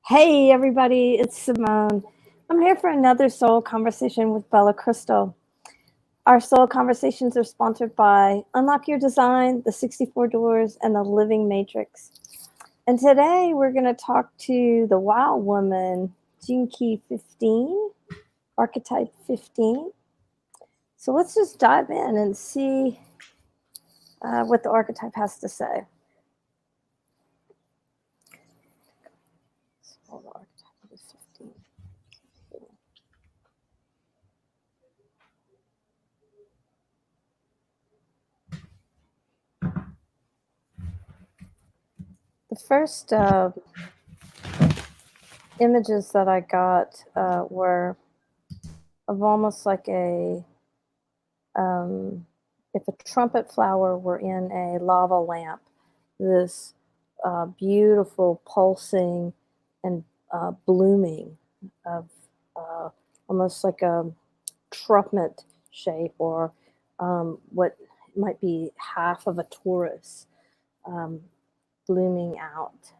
Hey everybody, it's Simone. I'm here for another soul conversation with Bella Crystal. Our soul conversations are sponsored by Unlock Your Design, the 64 Doors, and the Living Matrix. And today we're going to talk to the Wow Woman, Gene Key 15, Archetype 15. So let's just dive in and see what the archetype has to say. Oh, the archetype is 15. The first images that I got were of almost like a if a trumpet flower were in a lava lamp, this beautiful pulsing and blooming of almost like a trumpet shape, or what might be half of a torus blooming out.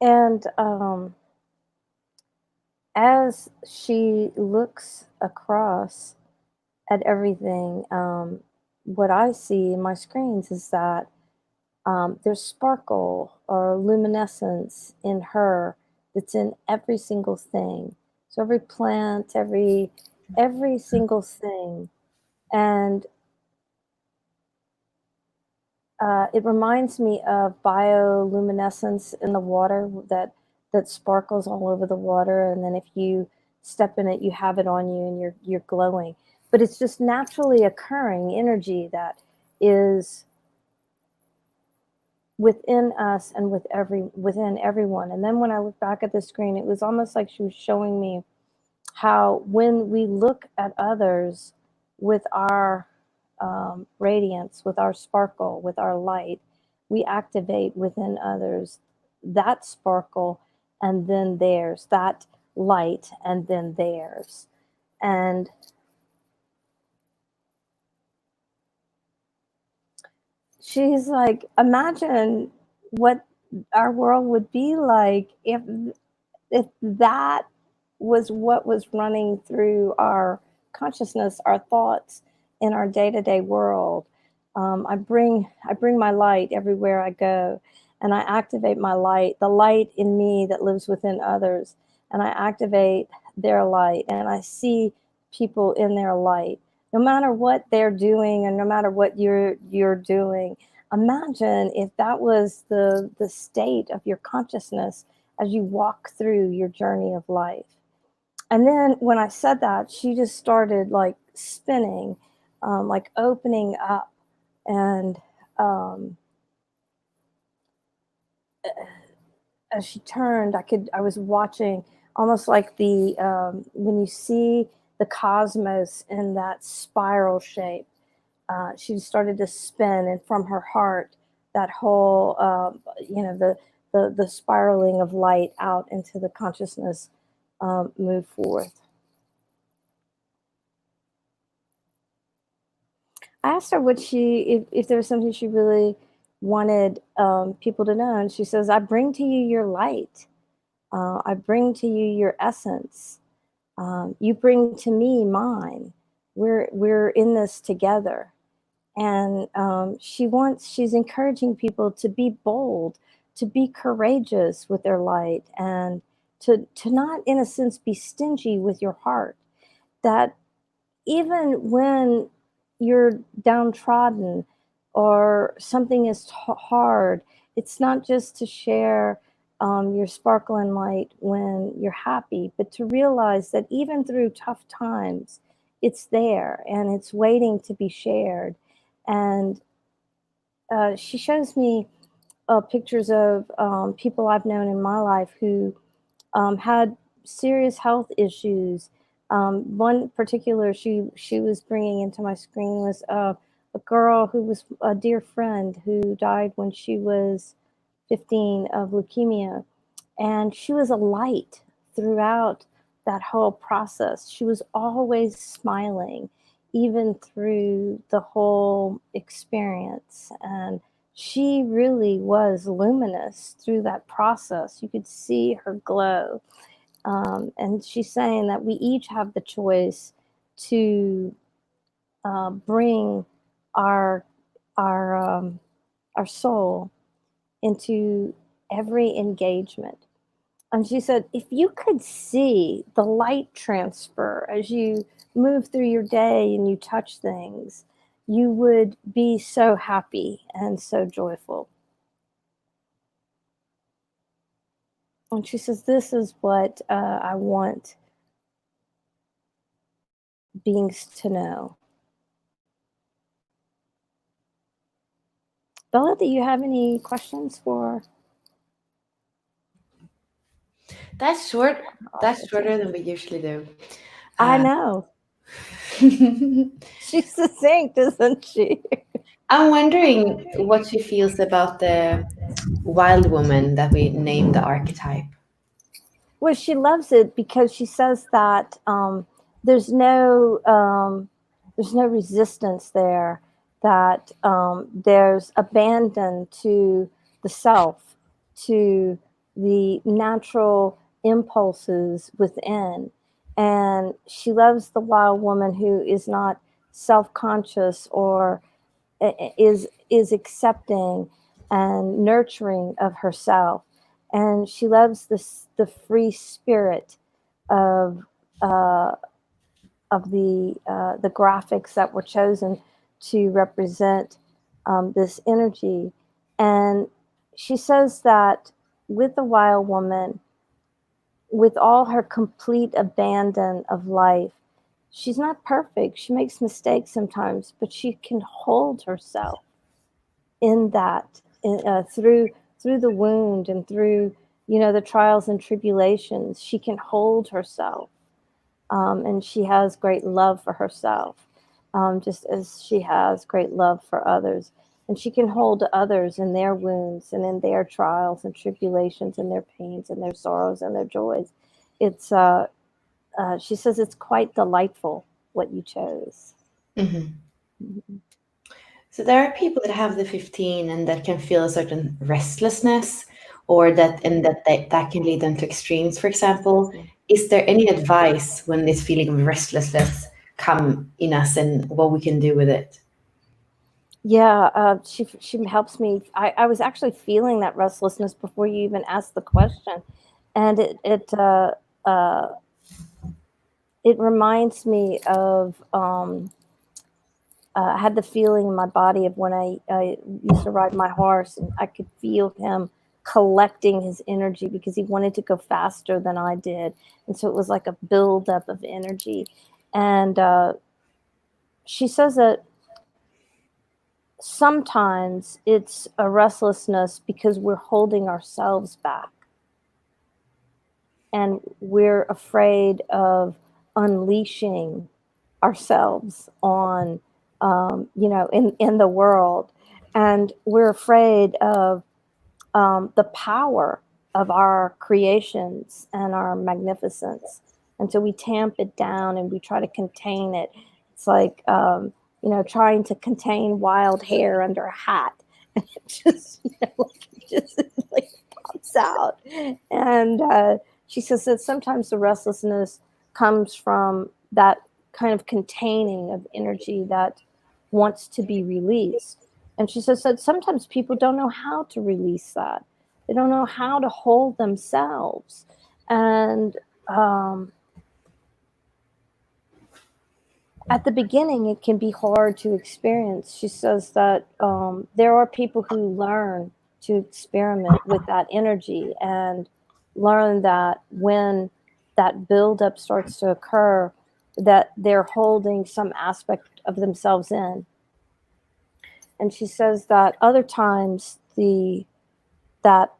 And as she looks across at everything, what I see in my screens is that there's sparkle or luminescence in her that's in every single thing. So every plant, every single thing, and it reminds me of bioluminescence in the water that sparkles all over the water, and then if you step in it, you have it on you, and you're glowing. But it's just naturally occurring energy that is within us and within everyone. And then when I look back at the screen, it was almost like she was showing me how when we look at others with our radiance, with our sparkle, with our light, we activate within others that sparkle, and then theirs, that light, and then theirs. And she's like, imagine what our world would be like if that was what was running through our consciousness, our thoughts in our day-to-day world. I bring my light everywhere I go, and I activate my light, the light in me that lives within others, and I activate their light, and I see people in their light, no matter what they're doing, and no matter what you're doing. Imagine if that was the state of your consciousness as you walk through your journey of life. And then when I said that, she just started like spinning, like opening up. And as she turned, I was watching almost like the, when you see the cosmos in that spiral shape, she started to spin, and from her heart, that whole, the spiraling of light out into the consciousness move forth. I asked her what if there was something she really wanted people to know, and she says, "I bring to you your light. I bring to you your essence. You bring to me mine. We're in this together." And she's encouraging people to be bold, to be courageous with their light, and to not, in a sense, be stingy with your heart. That even when you're downtrodden or something is hard, it's not just to share your sparkle and light when you're happy, but to realize that even through tough times, it's there and it's waiting to be shared. And she shows me pictures of people I've known in my life who had serious health issues. One particular she was bringing into my screen was a girl who was a dear friend who died when she was 15 of leukemia, and she was a light throughout that whole process. She was always smiling, even through the whole experience. And she really was luminous through that process. You could see her glow. And she's saying that we each have the choice to bring our our our soul into every engagement. And she said, if you could see the light transfer as you move through your day and you touch things, you would be so happy and so joyful. And she says, this is what I want beings to know. Bella, do you have any questions for? That's short. That's shorter than we usually do. I know. She's succinct, isn't she? I'm wondering what she feels about the wild woman that we named the archetype. Well, she loves it because she says that there's no resistance there. That there's abandon to the self, to the natural impulses within, and she loves the wild woman who is not self-conscious or is accepting and nurturing of herself, and she loves the free spirit of uh, the graphics that were chosen to represent this energy. And she says that with the wild woman, with all her complete abandon of life, she's not perfect. She makes mistakes sometimes, but she can hold herself in that, through the wound and through the trials and tribulations. She can hold herself, and she has great love for herself, just as she has great love for others. And she can hold others in their wounds and in their trials and tribulations and their pains and their sorrows and their joys. It's she says it's quite delightful what you chose. Mhm. Mm-hmm. So there are people that have the 15 and that can feel a certain restlessness, or that can lead them to extremes, for example. Is there any advice when this feeling of restlessness come in us and what we can do with it? Yeah, she helps me. I was actually feeling that restlessness before you even asked the question, and uh, it reminds me of I had the feeling in my body of when I used to ride my horse, and I could feel him collecting his energy because he wanted to go faster than I did, and so it was like a buildup of energy. And she says that sometimes it's a restlessness because we're holding ourselves back and we're afraid of unleashing ourselves on in the world, and we're afraid of the power of our creations and our magnificence, and so we tamp it down and we try to contain it. It's like trying to contain wild hair under a hat, and it just like pops out. And she says that sometimes the restlessness comes from that kind of containing of energy that wants to be released. And she says that sometimes people don't know how to release that. They don't know how to hold themselves. And at the beginning, it can be hard to experience. She says that there are people who learn to experiment with that energy and learn that when that buildup starts to occur, that they're holding some aspect of themselves in. And she says that other times that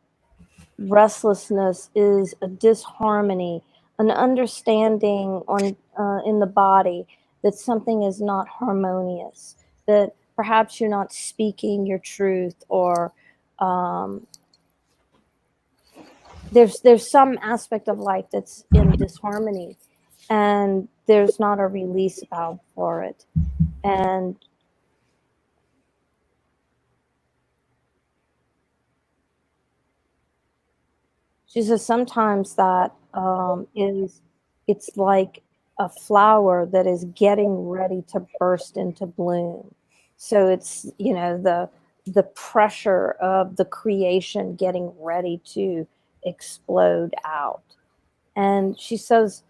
restlessness is a disharmony, an understanding on in the body that something is not harmonious, that perhaps you're not speaking your truth, or there's some aspect of life that's in disharmony, and there's not a release valve for it. And she says sometimes that it's like a flower that is getting ready to burst into bloom. So it's, the pressure of the creation getting ready to explode out. And she says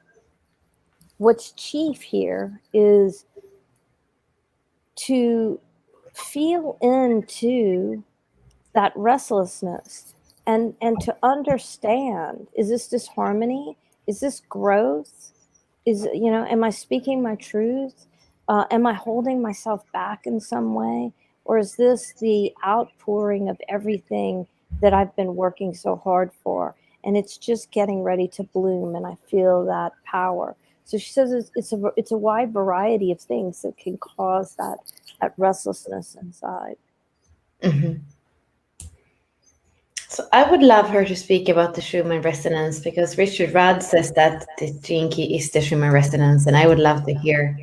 what's chief here is to feel into that restlessness, and to understand, is this disharmony, is this growth, is, am I speaking my truth, am I holding myself back in some way, or is this the outpouring of everything that I've been working so hard for, and it's just getting ready to bloom, and I feel that power. So she says it's a wide variety of things that can cause that restlessness inside. Mhm. So I would love her to speak about the Schumann resonance, because Richard Rudd says that the gene key is the Schumann resonance, and I would love to hear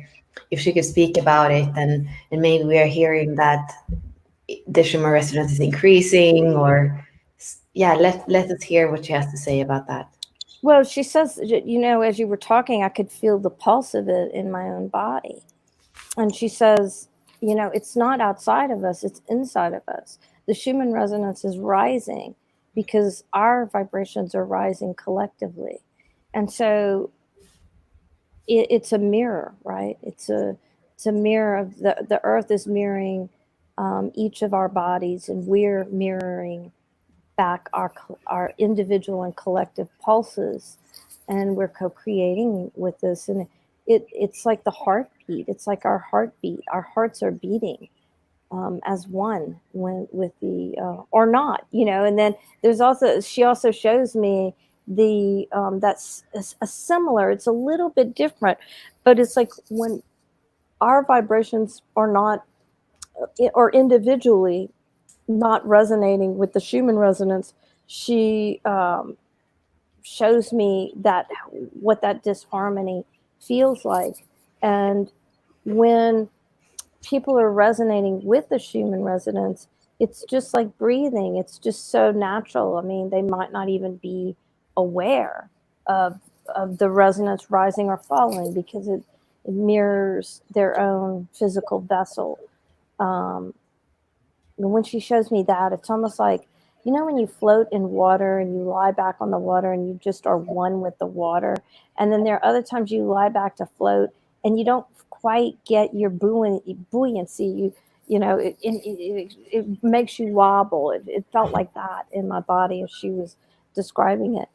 if she could speak about it, and maybe we are hearing that the Schumann resonance is increasing, or yeah, let us hear what she has to say about that. Well, she says, as you were talking, I could feel the pulse of it in my own body. And she says, it's not outside of us, it's inside of us. The Schumann resonance is rising because our vibrations are rising collectively. And so it's a mirror, right? It's a mirror of the earth is mirroring each of our bodies, and we're mirroring back our individual and collective pulses, and we're co-creating with this. And it's like the heartbeat, it's like our heartbeat, our hearts are beating as one, when with the or not, and then there's also, she also shows me the that's a similar, it's a little bit different, but it's like when our vibrations are not, or individually not resonating with the Schumann resonance, she shows me that what that disharmony feels like. And when people are resonating with the Schumann resonance, it's just like breathing. It's just so natural. I mean, they might not even be aware of the resonance rising or falling, because it mirrors their own physical vessel. Um, and when she shows me that, it's almost like, when you float in water and you lie back on the water and you just are one with the water. And then there are other times you lie back to float and you don't quite get your buoyancy. It makes you wobble. It felt like that in my body as she was describing it.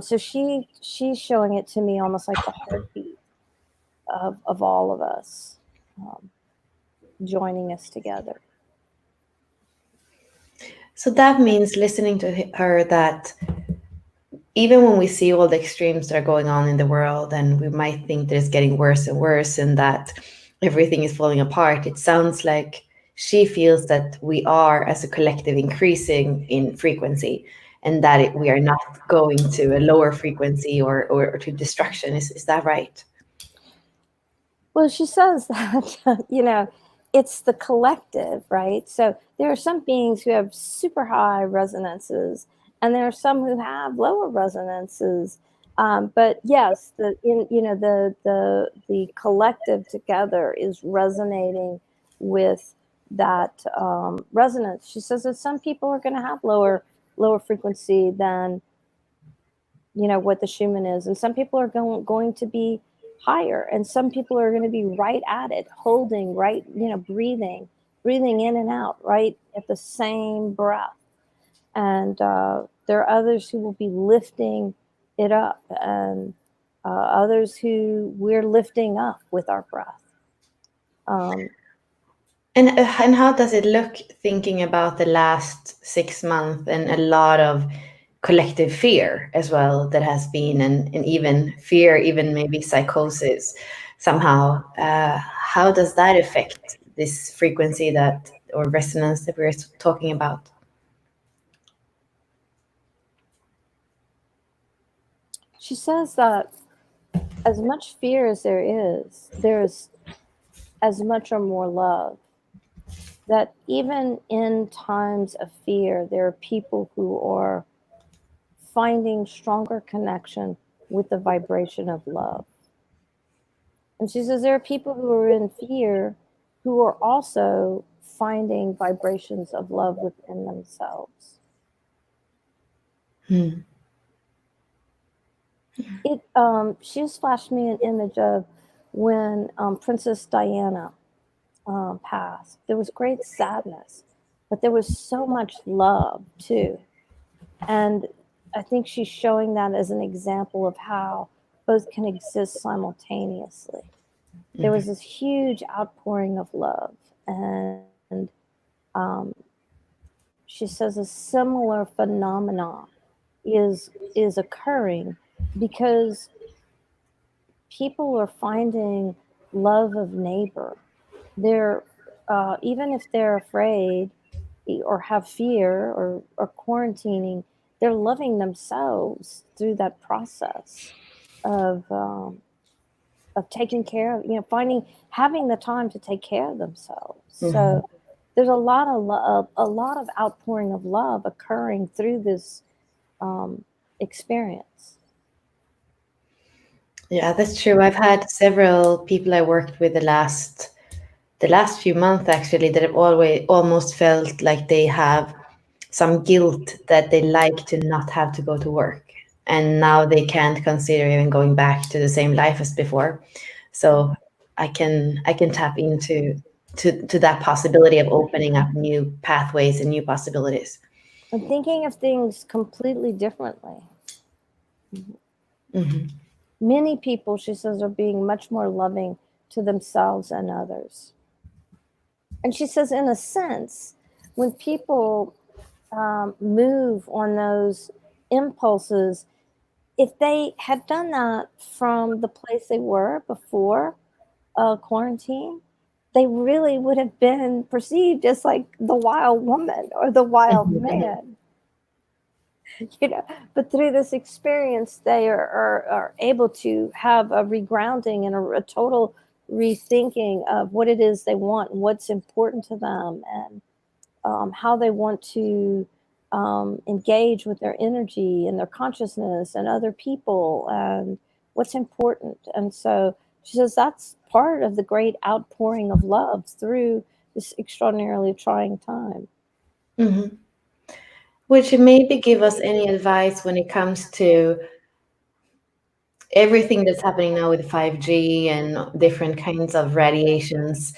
So she's showing it to me almost like the heartbeat of all of us, um, joining us together. So that means, listening to her, that even when we see all the extremes that are going on in the world, and we might think that it's getting worse and worse and that everything is falling apart, it sounds like she feels that we are, as a collective, increasing in frequency, and that we are not going to a lower frequency, or to destruction. Is that right? Well, she says that, it's the collective, right? So there are some beings who have super high resonances, and there are some who have lower resonances. But yes, the collective together is resonating with that resonance. She says that some people are going to have lower frequency than what the Schumann is, and some people are going to be higher, and some people are going to be right at it, holding right, breathing in and out right at the same breath. And there are others who will be lifting it up, and others who we're lifting up with our breath. um, And how does it look, thinking about the last 6 months and a lot of collective fear as well that has been, and even fear, even maybe psychosis somehow? How does that affect this frequency, that, or resonance, that we're talking about? She says that as much fear as there's as much or more love. That even in times of fear, there are people who are finding stronger connection with the vibration of love. And she says there are people who are in fear who are also finding vibrations of love within themselves. She just flashed me an image of when Princess Diana passed. There was great sadness, but there was so much love too. And I think she's showing that as an example of how both can exist simultaneously. There was this huge outpouring of love, and she says a similar phenomenon is occurring because people are finding love of neighbor. They're even if they're afraid or have fear or quarantining, they're loving themselves through that process of um, of taking care of, finding, having the time to take care of themselves. So there's a lot of a lot of outpouring of love occurring through this experience. Yeah, that's true. I've had several people I worked with the last few months actually that have always almost felt like they have some guilt that they like to not have to go to work, and now they can't consider even going back to the same life as before. So I can tap into to that possibility of opening up new pathways and new possibilities. And thinking of things completely differently. Many people, she says, are being much more loving to themselves and others. And she says, in a sense, when people move on those impulses, if they had done that from the place they were before quarantine, they really would have been perceived as like the wild woman or the wild man. But through this experience, they are able to have a regrounding and a total rethinking of what it is they want and what's important to them, and how they want to engage with their energy and their consciousness and other people and what's important. And so she says that's part of the great outpouring of love through this extraordinarily trying time. Would you maybe give us any advice when it comes to everything that's happening now with 5G and different kinds of radiations,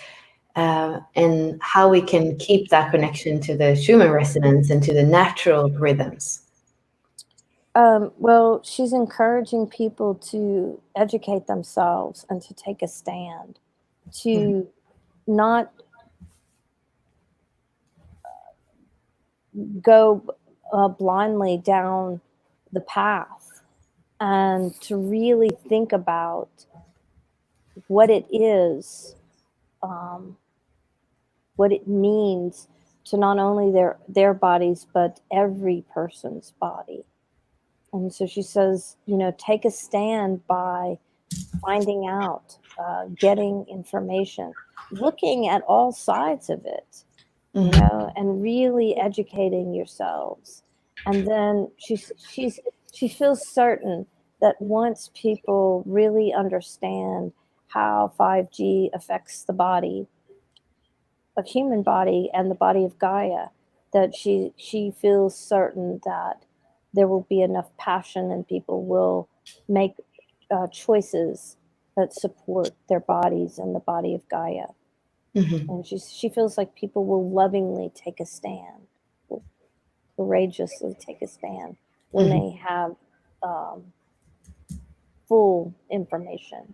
and how we can keep that connection to the Schumann resonance and to the natural rhythms? Well, she's encouraging people to educate themselves and to take a stand, to not go blindly down the path, and to really think about what it is, um, what it means to not only their bodies but every person's body. And so she says, take a stand by finding out, getting information, looking at all sides of it, and really educating yourselves. And then she feels certain that once people really understand how 5G affects the body, of human body and the body of Gaia, that she feels certain that there will be enough passion and people will make choices that support their bodies and the body of Gaia. And she feels like people will lovingly take a stand, will courageously take a stand when they have um, full information.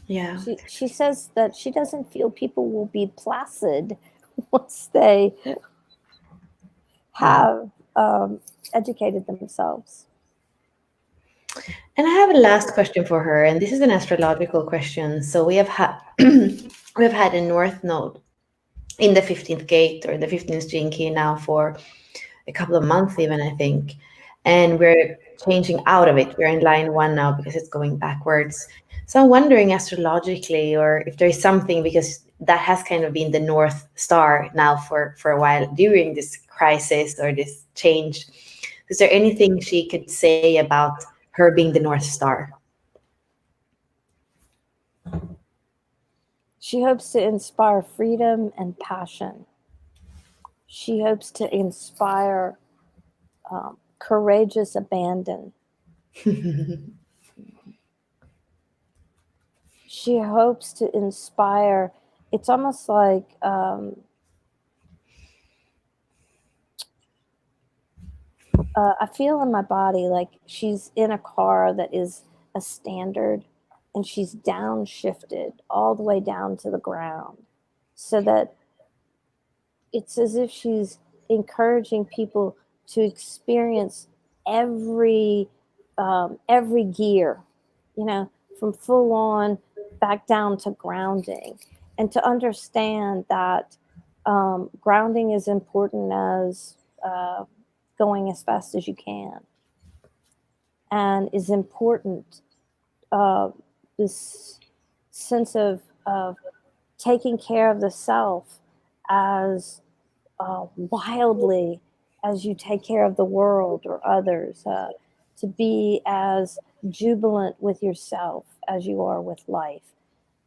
Yeah. She says that she doesn't feel people will be placid once they have educated themselves. And I have a last question for her, and this is an astrological question. So we have had we have had a North Node in the 15th gate or the 15th gene key now for a couple of months even, I think. And we're changing out of it. We're in line one now because it's going backwards. So I'm wondering astrologically, or if there's something, because that has kind of been the North Star now for a while during this crisis or this change. Is there anything she could say about her being the North Star? She hopes to inspire freedom and passion. She hopes to inspire courageous abandon. She hopes to inspire. It's almost like I feel in my body like she's in a car that is a standard, and she's downshifted all the way down to the ground, so that it's as if she's encouraging people to experience every gear, you know, from full on back down to grounding, and to understand that grounding is important as going as fast as you can, and is important. This sense of taking care of the self as wildly as you take care of the world or others, to be as jubilant with yourself as you are with life,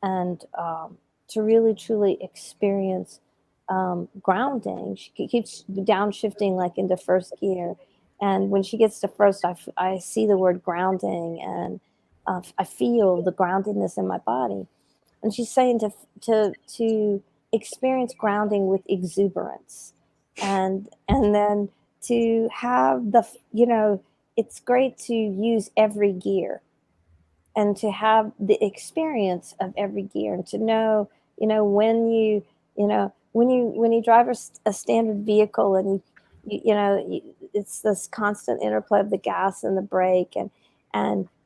and to really truly experience grounding. She keeps downshifting like into first gear, and when she gets to first, I see the word grounding, and I feel the groundedness in my body. And she's saying to experience grounding with exuberance, and then to have the, you know, it's great to use every gear, and to have the experience of every gear, and to know, you know, when you drive a standard vehicle, and it's this constant interplay of the gas and the brake, and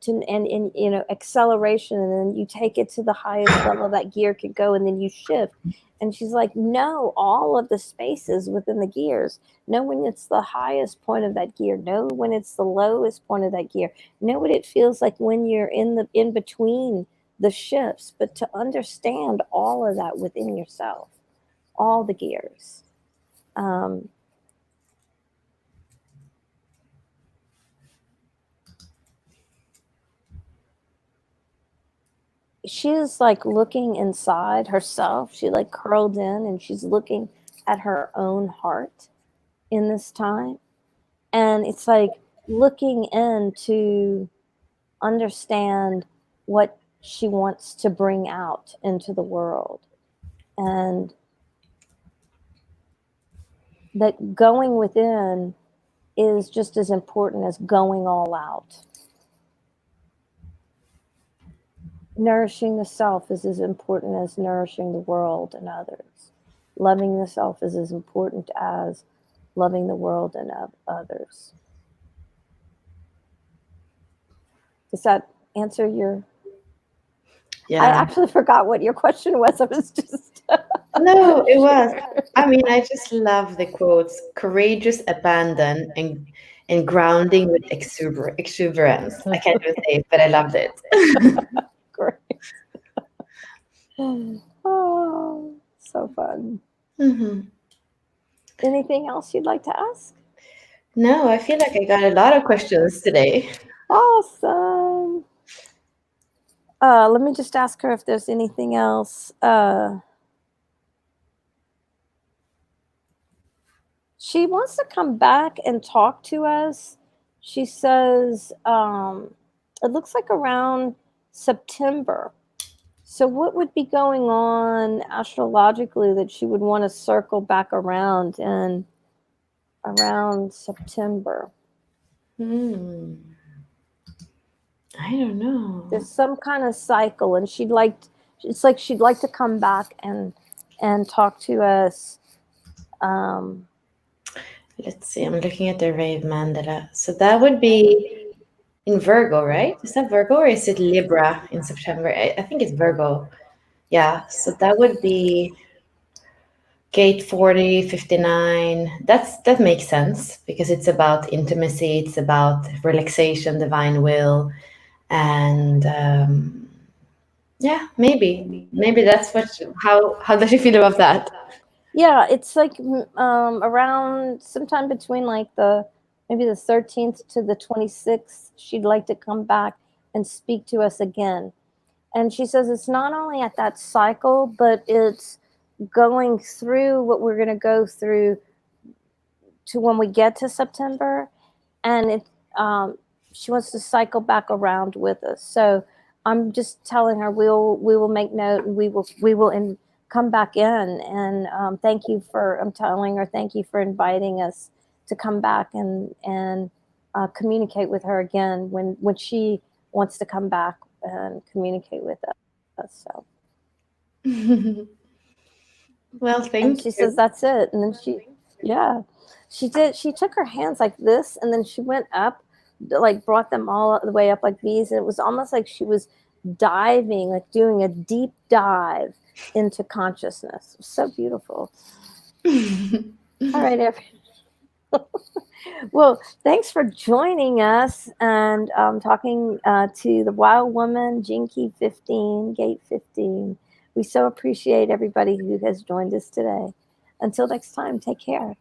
you know, acceleration, and then you take it to the highest level that gear could go, and then you shift. And she's like, know all of the spaces within the gears. Know when it's the highest point of that gear. Know when it's the lowest point of that gear. Know what it feels like when you're in between the shifts. But to understand all of that within yourself, all the gears. Um, she is like looking inside herself. She like curled in, and she's looking at her own heart in this time. And it's like looking in to understand what she wants to bring out into the world. And that going within is just as important as going all out. Nourishing the self is as important as nourishing the world and others. Loving the self is as important as loving the world and others. Does that answer your? Yeah. I actually forgot what your question was. I was just. No, it was. I mean, I just love the quotes: courageous abandon and grounding with exuberance. I can't even say it, but I loved it. Great. Oh, so fun. Mhm. Anything else you'd like to ask? No, I feel like I got a lot of questions today. Awesome. Let me just ask her if there's anything else. She wants to come back and talk to us. She says it looks like around September. So, what would be going on astrologically that she would want to circle back around in around September? I don't know. There's some kind of cycle, and it's like she'd like to come back and talk to us. Let's see. I'm looking at the Rave Mandala. So that would be in Virgo, right? Is that Virgo or is it Libra in September? I think it's Virgo. Yeah. So that would be Gate 40, 59, that makes sense because it's about intimacy, it's about relaxation, divine will, and yeah, maybe that's what. How does she feel about that? Yeah, it's like around sometime between like the maybe the 13th to the 26th, she'd like to come back and speak to us again. And she says it's not only at that cycle, but it's going through what we're going to go through to when we get to September. And um, she wants to cycle back around with us. So I'm just telling her we will make note, and we will come back in. And thank you for, I'm telling her, thank you for inviting us to come back and communicate with her again when she wants to come back and communicate with us. So Well, and thank she you. says that's it. And then yeah, she took her hands like this, and then she went up, like brought them all the way up like these, and it was almost like she was diving, like doing a deep dive into consciousness. It was so beautiful. All right, well, thanks for joining us and talking to the Wild Woman, Gene Key 15, Gate 15. We so appreciate everybody who has joined us today. Until next time, take care.